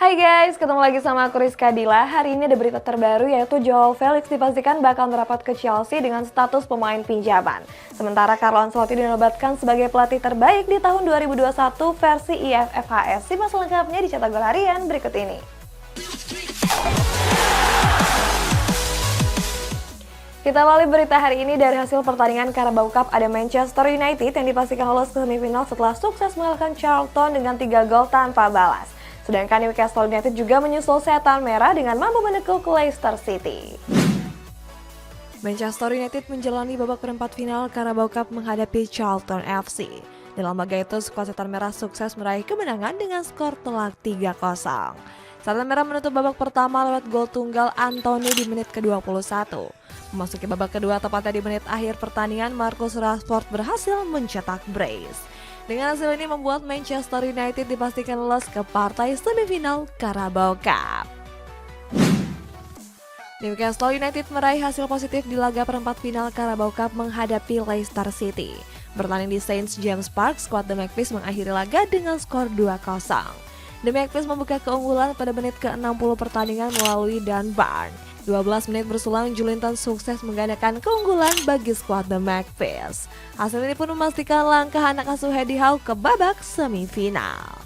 Hai guys, ketemu lagi sama aku Rizka Dila. Hari ini ada berita terbaru yaitu Joao Felix dipastikan bakal merapat ke Chelsea dengan status pemain pinjaman. Sementara Carlo Ancelotti dinobatkan sebagai pelatih terbaik di tahun 2021 versi IFFHS. Simak selengkapnya di Cetak Gol Harian berikut ini. Kita awali berita hari ini dari hasil pertandingan Carabao Cup. Ada Manchester United yang dipastikan lolos ke semifinal setelah sukses mengalahkan Charlton dengan 3 gol tanpa balas. Sedangkan Newcastle United juga menyusul setan merah dengan mampu menekuk Leicester City. Manchester United menjalani babak perempat final Carabao Cup menghadapi Charlton FC. Dalam laga itu, skuad setan merah sukses meraih kemenangan dengan skor telak 3-0. Setan merah menutup babak pertama lewat gol tunggal Anthony di menit ke-21. Memasuki babak kedua tepatnya di menit akhir pertandingan, Marcus Rashford berhasil mencetak brace. Dengan hasil ini membuat Manchester United dipastikan lolos ke partai semifinal Carabao Cup. Newcastle United meraih hasil positif di laga perempat final Carabao Cup menghadapi Leicester City. Bertanding di St. James Park, skuad The Magpies mengakhiri laga dengan skor 2-0. The Magpies membuka keunggulan pada menit ke-60 pertandingan melalui Dan Burn. 12 menit berselang, Joelinton sukses menggandakan keunggulan bagi skuad The Magpies. Hasil ini pun memastikan langkah anak asuh Eddie Howe ke babak semifinal.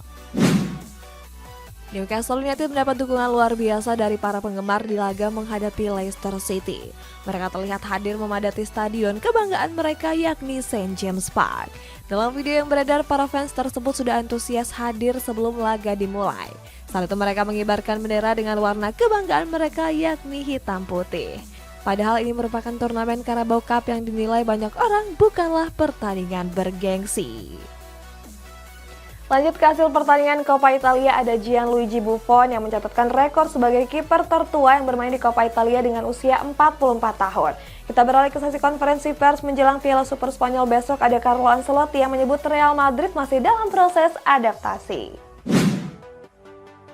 Newcastle United mendapat dukungan luar biasa dari para penggemar di laga menghadapi Leicester City. Mereka terlihat hadir memadati stadion kebanggaan mereka yakni St. James Park. Dalam video yang beredar, para fans tersebut sudah antusias hadir sebelum laga dimulai. Saat itu mereka mengibarkan bendera dengan warna kebanggaan mereka yakni hitam putih. Padahal ini merupakan turnamen Carabao Cup yang dinilai banyak orang bukanlah pertandingan bergengsi. Lanjut ke hasil pertandingan Coppa Italia, ada Gianluigi Buffon yang mencatatkan rekor sebagai kiper tertua yang bermain di Coppa Italia dengan usia 44 tahun. Kita beralih ke sesi konferensi pers menjelang Piala Super Spanyol besok. Ada Carlo Ancelotti yang menyebut Real Madrid masih dalam proses adaptasi.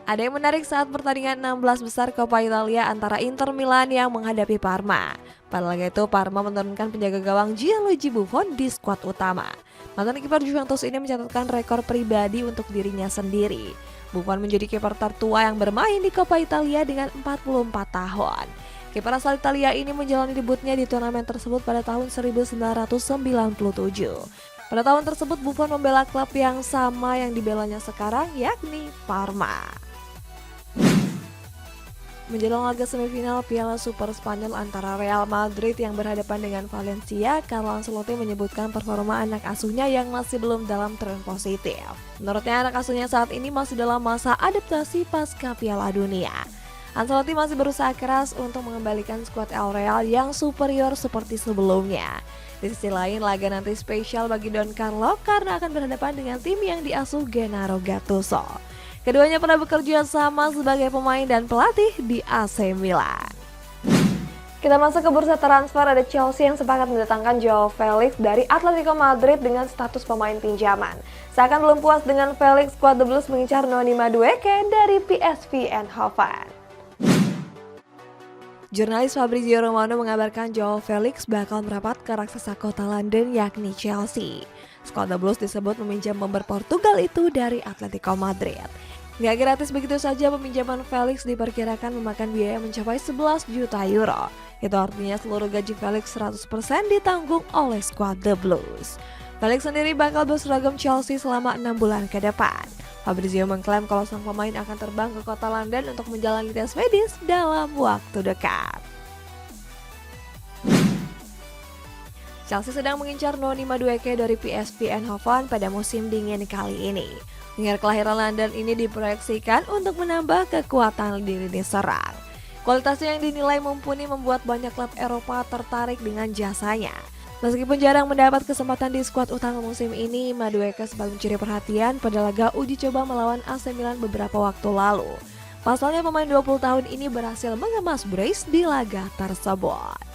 Ada yang menarik saat pertandingan 16 besar Coppa Italia antara Inter Milan yang menghadapi Parma. Pada laga itu, Parma menurunkan penjaga gawang Gianluigi Buffon di skuad utama. Mantan kiper Juventus ini mencatatkan rekor pribadi untuk dirinya sendiri. Buffon menjadi kiper tertua yang bermain di Coppa Italia dengan 44 tahun. Kiper asal Italia ini menjalani debutnya di turnamen tersebut pada tahun 1997. Pada tahun tersebut Buffon membela klub yang sama yang dibelanya sekarang yakni Parma. Menjelang laga semifinal Piala Super Spanyol antara Real Madrid yang berhadapan dengan Valencia, Carlo Ancelotti menyebutkan performa anak asuhnya yang masih belum dalam tren positif. Menurutnya anak asuhnya saat ini masih dalam masa adaptasi pasca Piala Dunia. Ancelotti masih berusaha keras untuk mengembalikan skuad El Real yang superior seperti sebelumnya. Di sisi lain, laga nanti spesial bagi Don Carlo karena akan berhadapan dengan tim yang diasuh Gennaro Gattuso. Keduanya pernah bekerja sama sebagai pemain dan pelatih di AC Milan. Kita masuk ke bursa transfer. Ada Chelsea yang sepakat mendatangkan Joao Felix dari Atletico Madrid dengan status pemain pinjaman. Seakan belum puas dengan Felix, skuad The Blues mengincar Noni Madueke dari PSV Eindhoven. Jurnalis Fabrizio Romano mengabarkan Joao Felix bakal merapat ke raksasa kota London yakni Chelsea. Skuad The Blues disebut meminjam bomber Portugal itu dari Atletico Madrid. Gak gratis begitu saja, peminjaman Felix diperkirakan memakan biaya mencapai 11 juta euro. Itu artinya seluruh gaji Felix 100% ditanggung oleh skuad The Blues. Felix sendiri bakal berseragam Chelsea selama 6 bulan ke depan. Fabrizio mengklaim kalau sang pemain akan terbang ke kota London untuk menjalani tes medis dalam waktu dekat. Chelsea sedang mengincar Noni Madueke dari PSV Eindhoven pada musim dingin kali ini. Winger kelahiran London ini diproyeksikan untuk menambah kekuatan di lini serang. Kualitasnya yang dinilai mumpuni membuat banyak klub Eropa tertarik dengan jasanya. Meskipun jarang mendapat kesempatan di skuad utama musim ini, Madueke sempat mencuri perhatian pada laga uji coba melawan AC Milan beberapa waktu lalu. Pasalnya pemain 20 tahun ini berhasil mengemas brace di laga tersebut.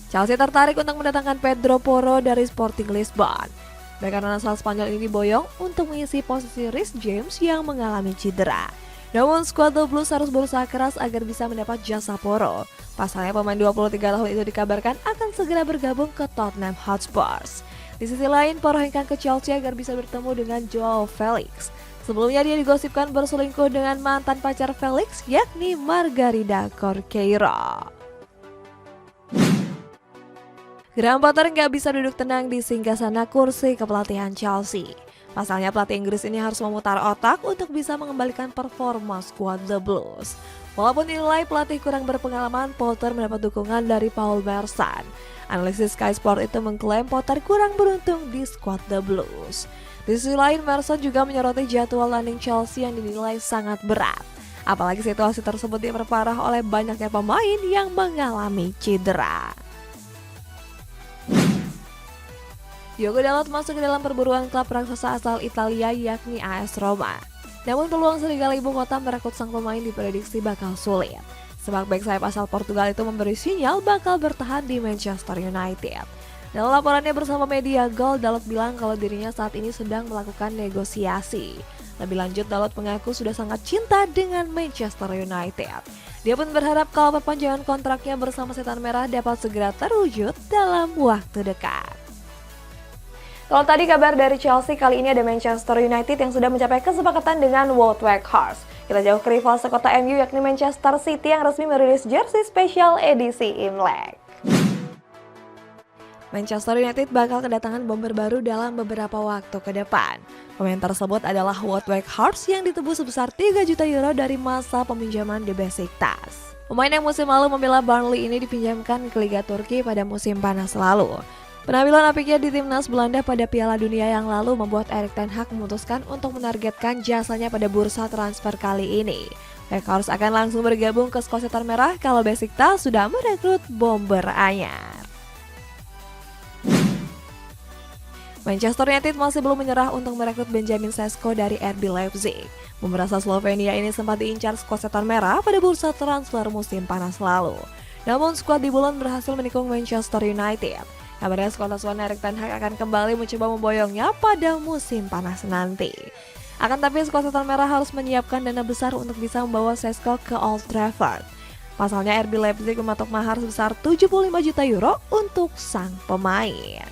Chelsea tertarik untuk mendatangkan Pedro Porro dari Sporting Lisbon. Bek kanan asal Spanyol ini diboyong untuk mengisi posisi Reece James yang mengalami cedera. Namun skuad The Blues harus berusaha keras agar bisa mendapat jasa Porro. Pasalnya pemain 23 tahun itu dikabarkan akan segera bergabung ke Tottenham Hotspur. Di sisi lain, Porro hengkang ke Chelsea agar bisa bertemu dengan Joao Felix. Sebelumnya dia digosipkan berselingkuh dengan mantan pacar Felix, yakni Margarida Corqueiro. Graham Potter nggak bisa duduk tenang di singgasana kursi kepelatihan Chelsea. Pasalnya pelatih Inggris ini harus memutar otak untuk bisa mengembalikan performa skuad The Blues. Walaupun dinilai pelatih kurang berpengalaman, Potter mendapat dukungan dari Paul Merson. Analisis Sky Sport itu mengklaim Potter kurang beruntung di skuad The Blues. Di sisi lain, Merson juga menyoroti jadwal tanding Chelsea yang dinilai sangat berat. Apalagi situasi tersebut diperparah oleh banyaknya pemain yang mengalami cedera. Diogo Dalot masuk ke dalam perburuan klub raksasa asal Italia yakni AS Roma. Namun peluang serigala ibu kota merekrut sang pemain diprediksi bakal sulit. Sebab bek sayap asal Portugal itu memberi sinyal bakal bertahan di Manchester United. Dalam laporannya bersama media Goal, Dalot bilang kalau dirinya saat ini sedang melakukan negosiasi. Lebih lanjut, Dalot mengaku sudah sangat cinta dengan Manchester United. Dia pun berharap kalau perpanjangan kontraknya bersama Setan Merah dapat segera terwujud dalam waktu dekat. Kalau tadi kabar dari Chelsea, kali ini ada Manchester United yang sudah mencapai kesepakatan dengan Wout Weghorst. Kita jauh ke rival sekota MU yakni Manchester City yang resmi merilis jersey spesial edisi Imlek. Manchester United bakal kedatangan bomber baru dalam beberapa waktu ke depan. Pemain tersebut adalah Wout Weghorst yang ditebus sebesar 3 juta euro dari masa peminjaman di Besiktas. Pemain yang musim lalu membela Burnley ini dipinjamkan ke Liga Turki pada musim panas lalu. Penampilan apiknya di timnas Belanda pada Piala Dunia yang lalu membuat Erik ten Hag memutuskan untuk menargetkan jasanya pada bursa transfer kali ini. Weghorst akan langsung bergabung ke skuad Setan Merah kalau Besiktas sudah merekrut bomber anyar. Manchester United masih belum menyerah untuk merekrut Benjamin Sesko dari RB Leipzig. Bomber asal Slovenia ini sempat diincar skuad Setan Merah pada bursa transfer musim panas lalu. Namun skuad di bulan berhasil menikung Manchester United. Kabarnya skuad asuhan Erik ten Hag akan kembali mencoba memboyongnya pada musim panas nanti. Akan tapi skuad Setan Merah harus menyiapkan dana besar untuk bisa membawa Sesko ke Old Trafford. Pasalnya RB Leipzig mematok mahar sebesar 75 juta euro untuk sang pemain.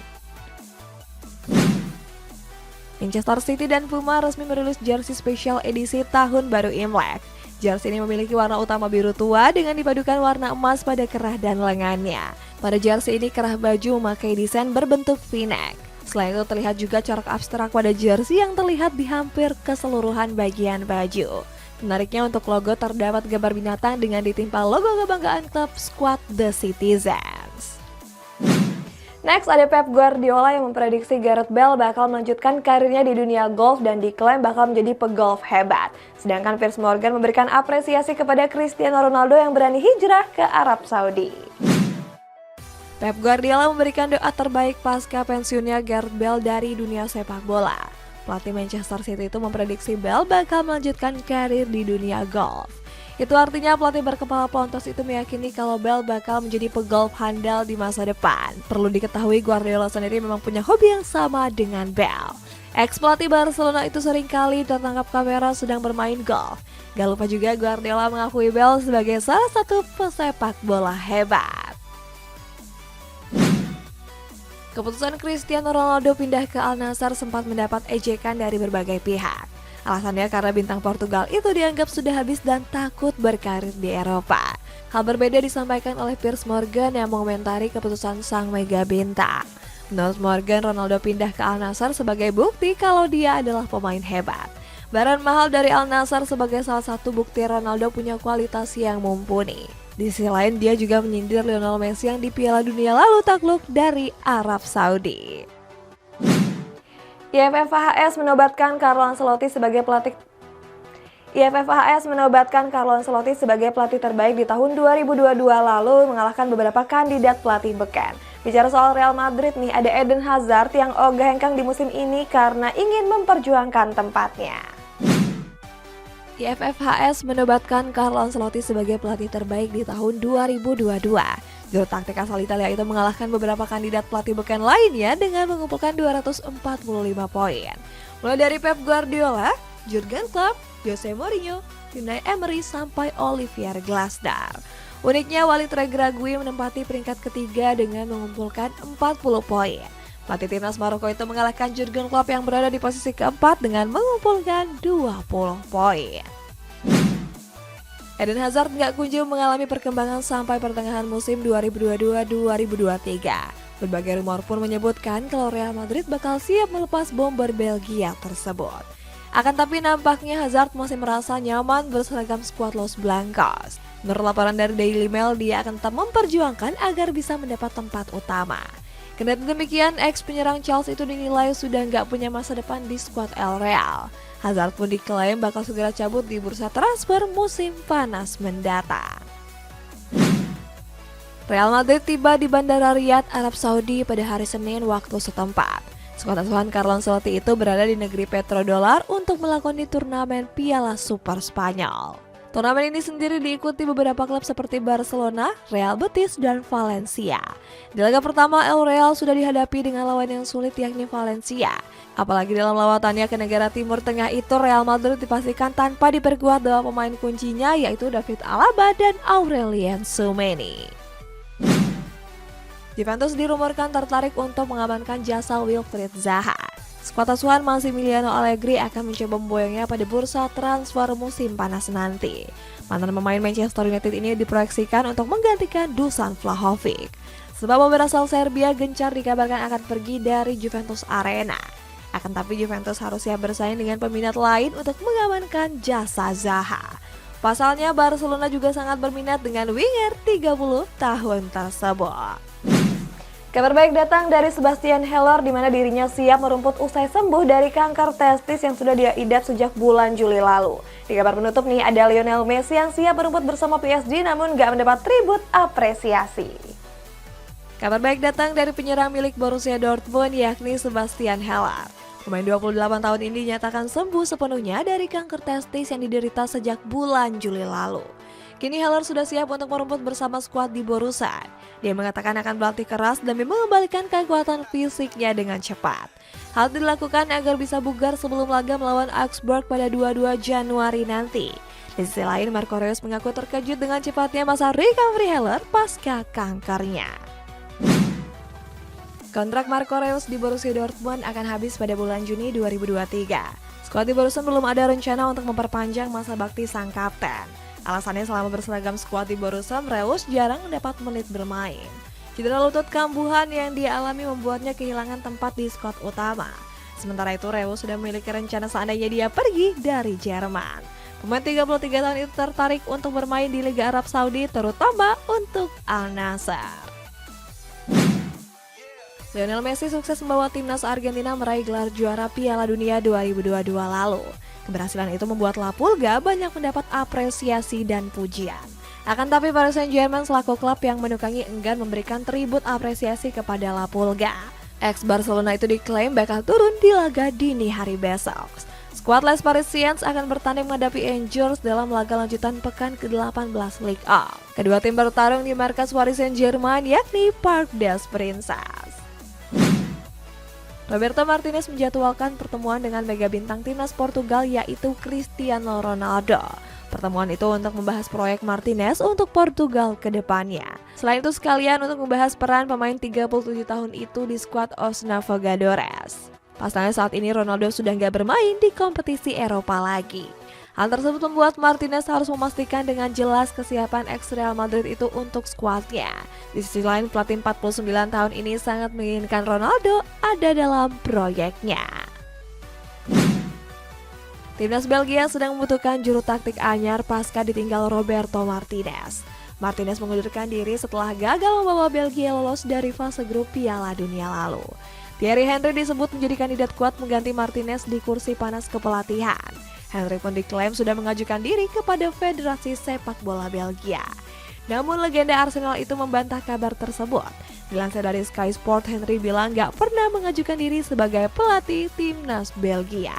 Manchester City dan Puma resmi merilis jersey spesial edisi Tahun Baru Imlek. Jersey ini memiliki warna utama biru tua dengan dipadukan warna emas pada kerah dan lengannya. Pada jersey ini kerah baju memakai desain berbentuk V-neck. Selain itu terlihat juga corak abstrak pada jersey yang terlihat di hampir keseluruhan bagian baju. Menariknya untuk logo terdapat gambar binatang dengan ditimpa logo kebanggaan klub skuad The Citizens. Next ada Pep Guardiola yang memprediksi Gareth Bale bakal melanjutkan karirnya di dunia golf dan diklaim bakal menjadi pegolf hebat. Sedangkan Piers Morgan memberikan apresiasi kepada Cristiano Ronaldo yang berani hijrah ke Arab Saudi. Pep Guardiola memberikan doa terbaik pasca pensiunnya Gareth Bale dari dunia sepak bola. Pelatih Manchester City itu memprediksi Bale bakal melanjutkan karir di dunia golf. Itu artinya pelatih berkepala pelontos itu meyakini kalau Bale bakal menjadi pegolf handal di masa depan. Perlu diketahui Guardiola sendiri memang punya hobi yang sama dengan Bale. Ex-pelatih Barcelona itu seringkali tertangkap kamera sedang bermain golf. Gak lupa juga Guardiola mengakui Bale sebagai salah satu pesepak bola hebat. Keputusan Cristiano Ronaldo pindah ke Al Nassr sempat mendapat ejekan dari berbagai pihak. Alasannya karena bintang Portugal itu dianggap sudah habis dan takut berkarir di Eropa. Hal berbeda disampaikan oleh Piers Morgan yang mengomentari keputusan sang mega bintang. Menurut Morgan, Ronaldo pindah ke Al Nassr sebagai bukti kalau dia adalah pemain hebat. Bayaran mahal dari Al Nassr sebagai salah satu bukti Ronaldo punya kualitas yang mumpuni. Di sisi lain, dia juga menyindir Lionel Messi yang di Piala Dunia lalu takluk dari Arab Saudi. IFFHS menobatkan Carlo Ancelotti sebagai pelatih terbaik di tahun 2022 lalu mengalahkan beberapa kandidat pelatih beken. Bicara soal Real Madrid nih, ada Eden Hazard yang ogah hengkang di musim ini karena ingin memperjuangkan tempatnya. IFFHS menobatkan Carlo Ancelotti sebagai pelatih terbaik di tahun 2022. Juru taktik asal Italia itu mengalahkan beberapa kandidat pelatih beken lainnya dengan mengumpulkan 245 poin. Mulai dari Pep Guardiola, Jurgen Klopp, Jose Mourinho, Unai Emery sampai Olivier Glasner. Uniknya Walid Regragui menempati peringkat ketiga dengan mengumpulkan 40 poin. Pelatih timnas Maroko itu mengalahkan Jurgen Klopp yang berada di posisi keempat dengan mengumpulkan 20 poin. Eden Hazard nggak kunjung mengalami perkembangan sampai pertengahan musim 2022-2023. Berbagai rumor pun menyebutkan kalau Real Madrid bakal siap melepas bomber Belgia tersebut. Akan tapi nampaknya Hazard masih merasa nyaman berseragam skuad Los Blancos. Menurut laporan dari Daily Mail, dia akan tetap memperjuangkan agar bisa mendapat tempat utama. Kendati demikian, ex-penyerang Chelsea itu dinilai sudah nggak punya masa depan di skuad El Real. Hazard pun diklaim bakal segera cabut di bursa transfer musim panas mendatang. Real Madrid tiba di Bandara Riyadh, Arab Saudi pada hari Senin waktu setempat. Skuad asuhan Carlo Ancelotti itu berada di negeri petrodollar untuk melakoni turnamen Piala Super Spanyol. Turnamen ini sendiri diikuti beberapa klub seperti Barcelona, Real Betis, dan Valencia. Di laga pertama, El Real sudah dihadapi dengan lawan yang sulit yakni Valencia. Apalagi dalam lawatannya ke negara Timur Tengah itu, Real Madrid dipastikan tanpa diperkuat dua pemain kuncinya yaitu David Alaba dan Aurelien Tchouameni. Juventus dirumorkan tertarik untuk mengamankan jasa Wilfried Zaha. Skuad asuhan Massimiliano Allegri akan mencoba memboyongnya pada bursa transfer musim panas nanti. Mantan pemain Manchester United ini diproyeksikan untuk menggantikan Dusan Vlahovic. Sebab pemain asal Serbia gencar dikabarkan akan pergi dari Juventus Arena. Akan tapi Juventus harus siap bersaing dengan peminat lain untuk mengamankan jasa Zaha. Pasalnya Barcelona juga sangat berminat dengan winger 30 tahun tersebut. Kabar baik datang dari Sebastian Haller di mana dirinya siap merumput usai sembuh dari kanker testis yang sudah dia idap sejak bulan Juli lalu. Di kabar penutup nih ada Lionel Messi yang siap merumput bersama PSG namun gak mendapat tribut apresiasi. Kabar baik datang dari penyerang milik Borussia Dortmund yakni Sebastian Haller. Pemain 28 tahun ini dinyatakan sembuh sepenuhnya dari kanker testis yang diderita sejak bulan Juli lalu. Kini Haller sudah siap untuk merumput bersama skuad di Borussia. Dia mengatakan akan berlatih keras demi mengembalikan kekuatan fisiknya dengan cepat. Hal itu dilakukan agar bisa bugar sebelum laga melawan Augsburg pada 22 Januari nanti. Di sisi lain, Marco Reus mengaku terkejut dengan cepatnya masa recovery Haller pasca kankernya. Kontrak Marco Reus di Borussia Dortmund akan habis pada bulan Juni 2023. Skuad di Borussia belum ada rencana untuk memperpanjang masa bakti sang kapten. Alasannya selama berseragam skuad di Borussia, Reus jarang mendapat menit bermain. Cedera lutut kambuhan yang dia alami membuatnya kehilangan tempat di skuad utama. Sementara itu, Reus sudah memiliki rencana seandainya dia pergi dari Jerman. Pemain 33 tahun itu tertarik untuk bermain di Liga Arab Saudi, terutama untuk Al Nassr. Lionel Messi sukses membawa timnas Argentina meraih gelar juara Piala Dunia 2022 lalu. Keberhasilan itu membuat La Pulga banyak mendapat apresiasi dan pujian. Akan tapi Paris Saint-Germain selaku klub yang menukangi enggan memberikan tribut apresiasi kepada La Pulga. Ex-Barcelona itu diklaim bakal turun di laga dini hari besok. Skuad Les Parisiens akan bertanding menghadapi Angers dalam laga lanjutan pekan ke-18 Ligue 1. Kedua tim bertarung di markas Paris Saint-Germain yakni Parc des Princes. Roberto Martinez menjadwalkan pertemuan dengan mega bintang timnas Portugal yaitu Cristiano Ronaldo. Pertemuan itu untuk membahas proyek Martinez untuk Portugal ke depannya. Selain itu sekalian untuk membahas peran pemain 37 tahun itu di skuad Os Navegadores. Pasalnya saat ini Ronaldo sudah nggak bermain di kompetisi Eropa lagi. Hal tersebut membuat Martinez harus memastikan dengan jelas kesiapan ex-Real Madrid itu untuk skuadnya. Di sisi lain, pelatih 49 tahun ini sangat menginginkan Ronaldo ada dalam proyeknya. Timnas Belgia sedang membutuhkan juru taktik anyar pasca ditinggal Roberto Martinez. Martinez mengundurkan diri setelah gagal membawa Belgia lolos dari fase grup Piala Dunia lalu. Thierry Henry disebut menjadi kandidat kuat mengganti Martinez di kursi panas kepelatihan. Henry pun diklaim sudah mengajukan diri kepada Federasi Sepak Bola Belgia. Namun legenda Arsenal itu membantah kabar tersebut. Dilansir dari Sky Sport, Henry bilang gak pernah mengajukan diri sebagai pelatih timnas Belgia.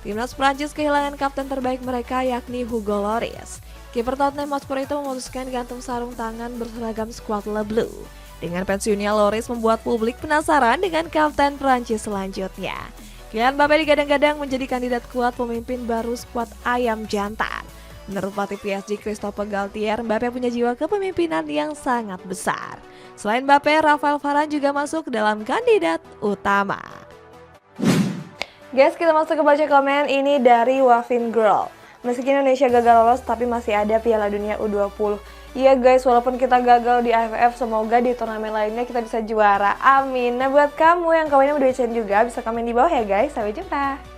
Timnas Prancis kehilangan kapten terbaik mereka yakni Hugo Lloris. Kiper Tottenham Hotspur itu memutuskan gantung sarung tangan berseragam skuad Le Bleu. Dengan pensiunnya, Lloris membuat publik penasaran dengan kapten Prancis selanjutnya. Kylian Mbappé digadang-gadang menjadi kandidat kuat pemimpin baru skuad Ayam Jantan. Menurut pelatih PSG Christophe Galtier, Mbappé punya jiwa kepemimpinan yang sangat besar. Selain Mbappe, Rafael Varane juga masuk dalam kandidat utama. Guys, kita masuk ke baca komen ini dari Wafin Girl. Meski Indonesia gagal lolos, tapi masih ada Piala Dunia U20. Iya guys, walaupun kita gagal di AFF, semoga di turnamen lainnya kita bisa juara. Amin. Nah buat kamu yang kawannya udah juga, bisa komen di bawah ya guys. Sampai jumpa.